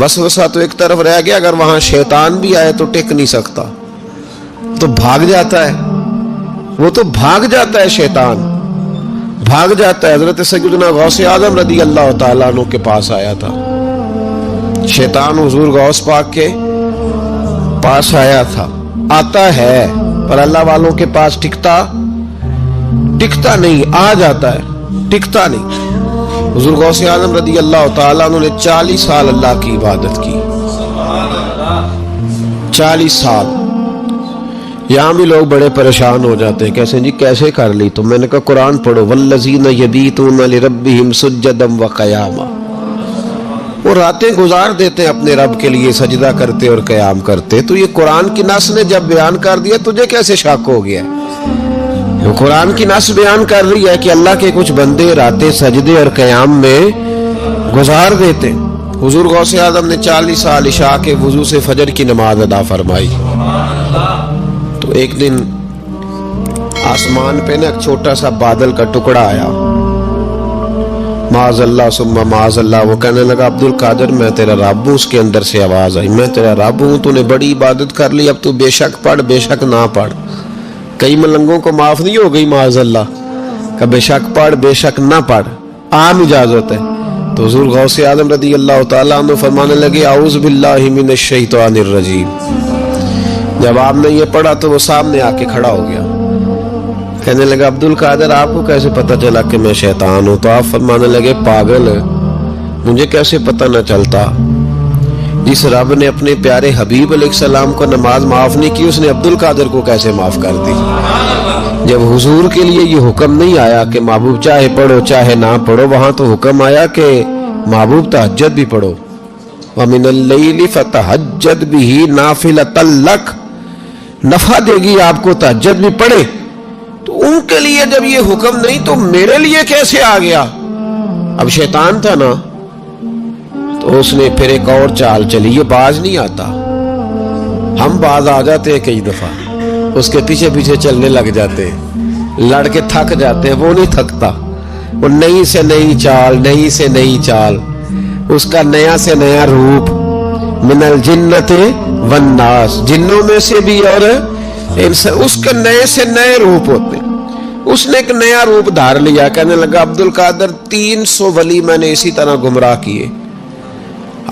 वसवसा तो एक तरफ रह गया, अगर वहां शैतान भी आए तो टिक नहीं सकता, तो भाग जाता है, वो तो भाग जाता है, शैतान भाग जाता है। हजरत सैयदना गौसे आजम रदी अल्लाह ताला अन्हु के पास आया था, शैतान हुजूर गौस पाक के पास आया था, आता है पर अल्लाह वालों के पास टिकता नहीं, आ जाता है, टिकता नहीं। हुजूर गौसे आजम रदी अल्लाह ताला अन्हु ने 40 साल अल्लाह की इबादत की, 40 साल। यहाँ भी लोग बड़े परेशान हो जाते हैं, कैसे जी कैसे कर ली? तो मैंने कहा कुरान पढ़ो, वल्लज़ीना यबीतूना लिरब्बिहिम सुज्जदम व क़यामा, वो रातें गुजार देते हैं अपने रब के लिए सजदा करते और क़याम करते। तो ये कुरान की नस ने जब बयान कर दिया, तुझे कैसे शक हो गया? वो कुरान की नस बयान कर रही है कि अल्लाह के कुछ बंदे रातें सजदे और क़याम में गुजार देते। हुजूर गौसे आज़म ने 40 साल इशा के वुजू से फजर की नमाज अदा फरमाई। तो एक दिन आसमान पे ना एक छोटा सा बादल का टुकड़ा आया, माज़अल्लाह सुम्मा माज़अल्लाह। वो कहने लगा अब्दुल कादिर मैं तेरा रब हूँ। उसके अंदर से आवाज आई, मैं तेरा रब हूँ, तूने बड़ी इबादत कर ली, अब तू बेशक पढ़ बेशक ना पढ़। कई मलंगों को माफ नहीं हो गई माज़अल्लाह का बेशक पढ़ बेशक ना पढ़, आम इजाजत है। तो हुजूर गौसे आज़म रदी अल्लाह ताला अन्हु फरमाने लगे औज़ु बिल्लाहि मिनश शैतानिर रजीम। जब आपने ये पढ़ा तो वो सामने आके खड़ा हो गया, कहने लगा अब्दुल कादिर आपको कैसे पता चला कि मैं शैतान हूं? तो आप फरमाने लगे पागल, मुझे कैसे पता न चलता? जिस रब ने अपने प्यारे हबीब अलैहिस्सलाम को नमाज माफ नहीं की, उसने अब्दुल कादिर को कैसे माफ कर दी? जब हुजूर के लिए ये हुक्म नहीं आया कि महबूब चाहे पढ़ो चाहे ना पढ़ो, वहां तो हुक्म आया कि महबूब तहज्जुद भी पढ़ो, व मिनल लैली फतहज्जद बिही नाफिलतल लक, नफा देगी आपको तहज्जुद भी पढ़े। तो उनके लिए जब ये हुक्म नहीं तो मेरे लिए कैसे आ गया? अब शैतान था ना, तो उसने फिर एक और चाल चली, ये बाज नहीं आता, हम बाज आ जाते हैं कई दफा, उसके पीछे पीछे चलने लग जाते हैं, लड़के थक जाते हैं, वो नहीं थकता, वो नई से नई चाल, नई से नई चाल, उसका नया से नया रूप, मिनल जिन्नते वन्नास, जिन्नों में से भी और इनसे, उसके नए से नए रूप होते। उसने एक नया रूप धार लिया, कहने लगा अब्दुल कादिर 300 वली मैंने इसी तरह गुमराह किए,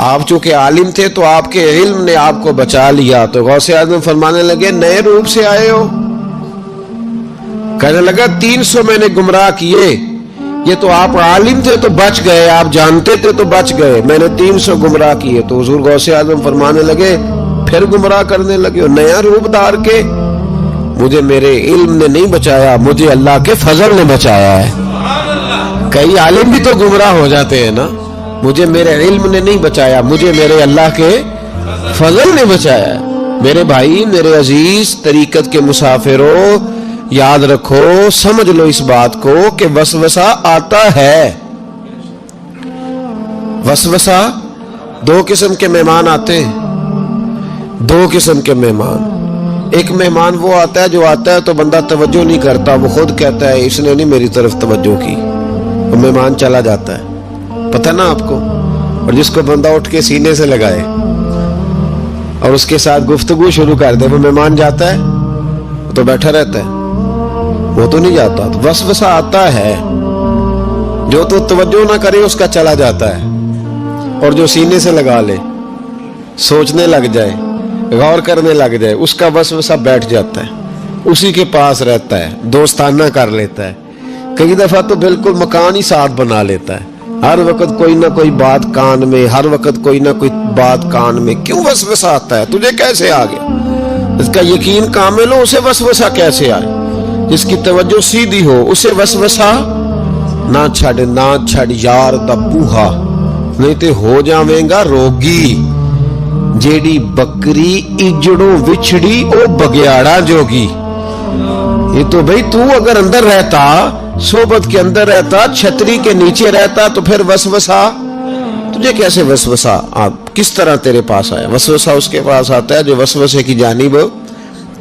आप चूंकि आलिम थे तो आपके इल्म ने आपको बचा लिया। तो गौसे आज़म फरमाने लगे नए रूप से आए हो? कहने लगा 300 मैंने गुमराह किए, ये तो आप आलिम थे तो बच गए, आप जानते थे तो बच गए, मैंने 300 गुमराह किए। तो हुजूर गौसे आज़म फरमाने लगे फिर गुमराह करने लगे हो नया रूप धार के? मुझे मेरे इल्म ने नहीं बचाया, मुझे अल्लाह के फजल ने बचाया है। कई आलिम भी तो गुमराह हो जाते हैं ना, मुझे मेरे इल्म ने नहीं बचाया, मुझे मेरे अल्लाह के फजल ने बचाया है। मेरे भाई, मेरे अजीज तरीकत के मुसाफिरों, याद रखो, समझ लो इस बात को कि वसवसा आता है। वसवसा, दो किस्म के मेहमान आते हैं, दो किस्म के मेहमान। एक मेहमान वो आता है जो आता है तो बंदा तवज्जो नहीं करता, वो खुद कहता है इसने नहीं मेरी तरफ तवज्जो की, वो मेहमान चला जाता है, पता ना आपको। और जिसको बंदा उठ के सीने से लगाए और उसके साथ गुफ्तगू शुरू कर दे, वो मेहमान जाता है तो बैठा रहता है, वो तो नहीं जाता। तो वसवसा आता है, जो तो तवज्जो ना करे उसका चला जाता है, और जो सीने से लगा ले, सोचने लग जाए, गौर करने लग जाए, उसका वसवसा बैठ जाता है, उसी के पास रहता है, दोस्ताना कर लेता है, कई दफा तो बिल्कुल मकान ही साथ बना लेता है, हर वक्त कोई ना कोई बात कान में, हर वक्त कोई ना कोई बात कान में। क्यों वसवसा आता है? तुझे कैसे आ गया? इसका यकीन कामिल हो, उसे वसवसा कैसे आए? जिसकी तवज्जो सीधी हो उसे वसवसा ना छड़ यार दा बूहा, नहीं तो हो जावेगा रोगी। जेड़ी बकरी इजड़ों विछड़ी ओ बग्याड़ा जोगी। ये तो भाई तू अगर अंदर रहता, सोबत के अंदर रहता, छतरी के नीचे रहता, तो फिर वसवसा तुझे कैसे वसवसा किस तरह तेरे पास आया? वसवसा उसके पास आता है जो वसवसे की जानिब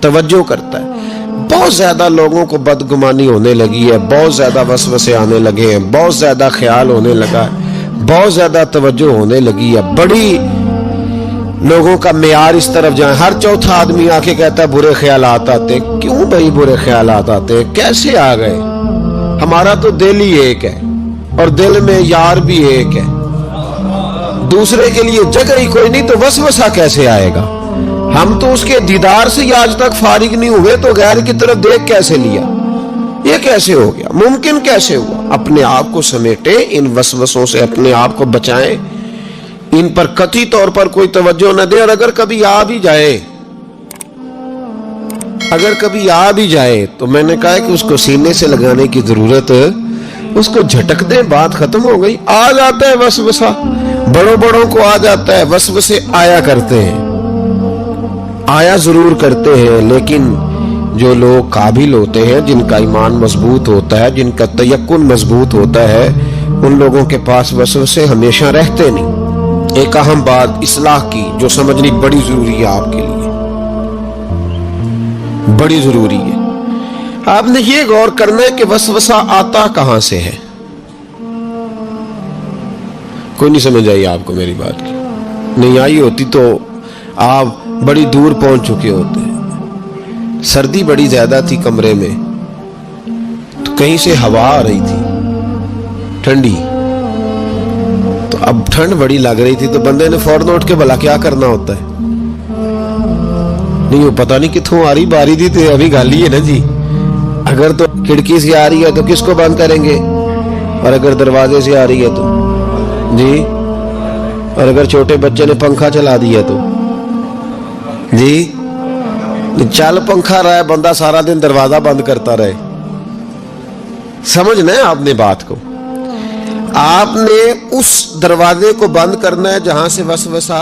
तवज्जो करता है। बहुत ज्यादा लोगों को बदगुमानी होने लगी है, बहुत ज्यादा वसवसे आने लगे हैं, बहुत ज्यादा ख्याल होने लगा है, बहुत ज्यादा तवज्जो होने लगी है, बड़ी लोगों का मेयार इस तरफ जाए, हर चौथा आदमी आके कहता है बुरे ख्यालात आते। क्यों भाई बुरे ख्यालात आते, कैसे आ गए? हमारा तो दिल ही एक है और दिल में यार भी एक है, दूसरे के लिए जगह ही कोई नहीं, तो वसवसा कैसे आएगा? हम तो उसके दीदार से आज तक फारिग नहीं हुए, तो गैर की तरफ देख कैसे लिया? ये कैसे हो गया? मुमकिन कैसे हुआ? अपने आप को समेटे, इन वसवसों से अपने आप को बचाएं, इन पर कतई तौर पर कोई तवज्जो न दे। और अगर कभी आ भी जाए, अगर कभी आ भी जाए तो मैंने कहा है कि उसको सीने से लगाने की जरूरत, उसको झटक दे, बात खत्म हो गई। आ जाता है वसवसा, बड़ों बड़ों को आ जाता है, वसवसे आया करते हैं, आया जरूर करते हैं, लेकिन जो लोग काबिल होते हैं, जिनका ईमान मजबूत होता है, जिनका तयक्कुन मजबूत होता है, उन लोगों के पास वसवसे हमेशा रहते नहीं। एक अहम बात इस्लाह की जो समझनी बड़ी जरूरी है, आपके लिए बड़ी जरूरी है। आपने ये गौर करना है कि वसवसा आता कहां से है। कोई नहीं समझ आई आपको मेरी बात की? नहीं आई होती तो आप बड़ी दूर पहुंच चुके होते। सर्दी बड़ी ज्यादा थी कमरे में, तो कहीं से हवा आ रही थी ठंडी, तो अब ठंड बड़ी लग रही थी, तो बंदे ने फौरन उठ के भला क्या करना होता है? नहीं, वो पता नहीं कित्थों आ रही बारी थी, तो अभी गाली है ना जी। अगर तो खिड़की से आ रही है तो किसको बंद करेंगे, और अगर दरवाजे से आ रही है तो जी, और अगर छोटे बच्चे ने पंखा चला दिया तो जी, चल पंखा रहा है, बंदा सारा दिन दरवाजा बंद करता रहे। समझना है आपने बात को। आपने उस दरवाजे को बंद करना है जहां से वसवसा